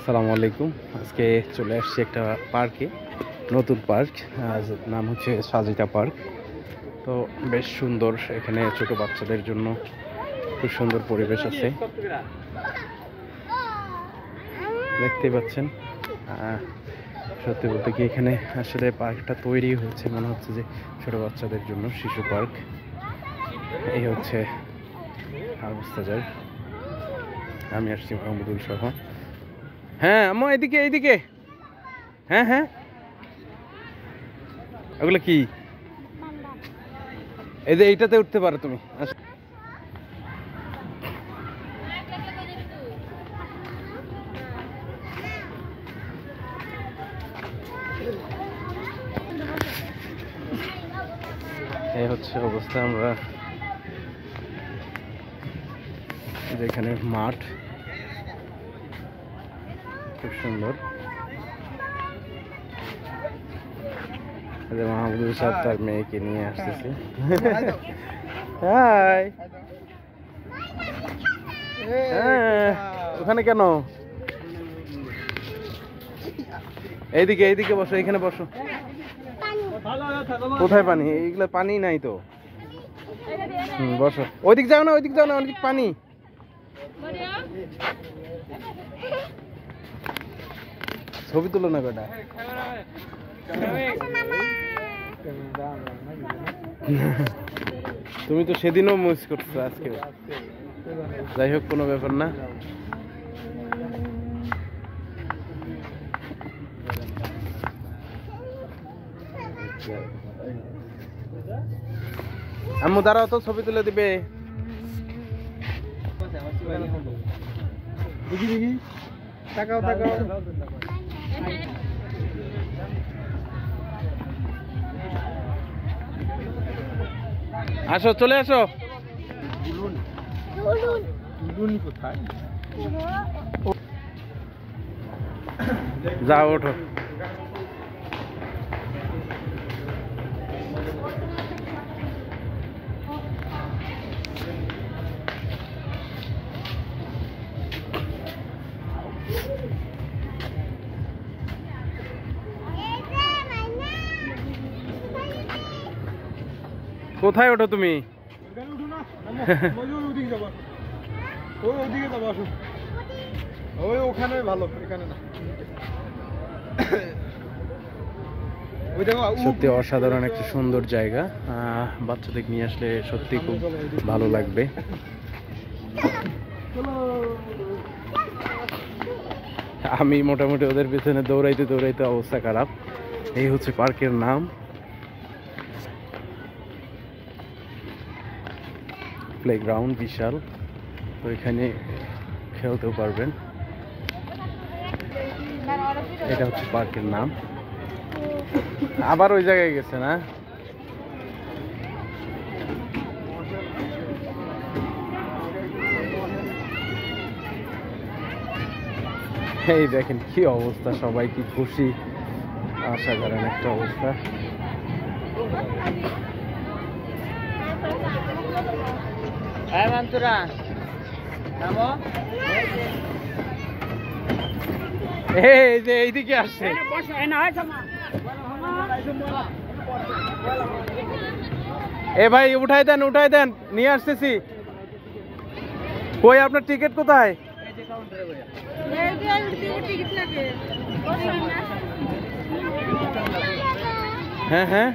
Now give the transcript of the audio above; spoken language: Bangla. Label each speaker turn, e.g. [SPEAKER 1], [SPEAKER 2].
[SPEAKER 1] আসসালামু আলাইকুম। আজকে চলে আসছি একটা পার্কে, নতুন পার্ক, নাম হচ্ছে সাজিতা পার্ক। তো বেশ সুন্দর, এখানে ছোট বাচ্চাদের জন্য খুব সুন্দর পরিবেশ আছে, দেখতেই পাচ্ছেন। সত্যি বলতে কি এখানে আসলে পার্কটা তৈরি হচ্ছে মনে হচ্ছে যে ছোট বাচ্চাদের জন্য, শিশু পার্ক। এই হচ্ছে অবস্থা। যায় আমি আসছি মাহমুদুল সহ। হ্যাঁ আম্মু, এদিকে এইদিকে। হ্যাঁ হ্যাঁ, ওগুলো কি? এই যে এইটাতে উঠতে পারো তুমি। এই হচ্ছে অবস্থা। আমরা যেখানে মাঠ, খুব সুন্দর। মাহমুদুল সাহেব তার মেয়েকে নিয়ে আসতেছে। হাই, ওখানে কেন? এইদিকে এইদিকে বসো, এখানে বসো। কোথায় পানি? এইগুলো পানি নাই তো। বসো। ওইদিক যাও না, ওইদিক যাও না, ওইদিক পানি। ছবি তুলো না বেটা। তুমি তো সেদিনও মিস করছো, আজকে। যাই হোক, কোনো ব্যাপার না। আম্মু দাঁড়াও তো, ছবি তুলে দিবে। দেখি দেখি, তাকাও তাকাও। আসো, চলে আসো। কোথায়? যাও, ওঠো। কোথায় ওঠো তুমি?
[SPEAKER 2] ওখানে ভালো, এখানে না।
[SPEAKER 1] সত্যি অসাধারণ একটা সুন্দর জায়গা। বাচ্চাদের নিয়ে আসলে সত্যি খুব ভালো লাগবে। আমি মোটামুটি ওদের পিছনে দৌড়াইতে দৌড়াইতে অবস্থা খারাপ। এই হচ্ছে পার্কের নাম, প্লেগ্রাউন্ড বিশাল। তো এখানে খেলতেও পারবেন। এটা হচ্ছে পার্কের নাম। আবার ওই জায়গায় গেছে না? এই দেখেন কি অবস্থা, সবাই কি খুশি। অসাধারণ একটা অবস্থা। এই যে এইদিকে আসছে। এ ভাই, উঠাই দেন উঠাই দেন, নিয়ে আসতেছি। কই আপনার টিকিট কোথায়? হ্যাঁ হ্যাঁ,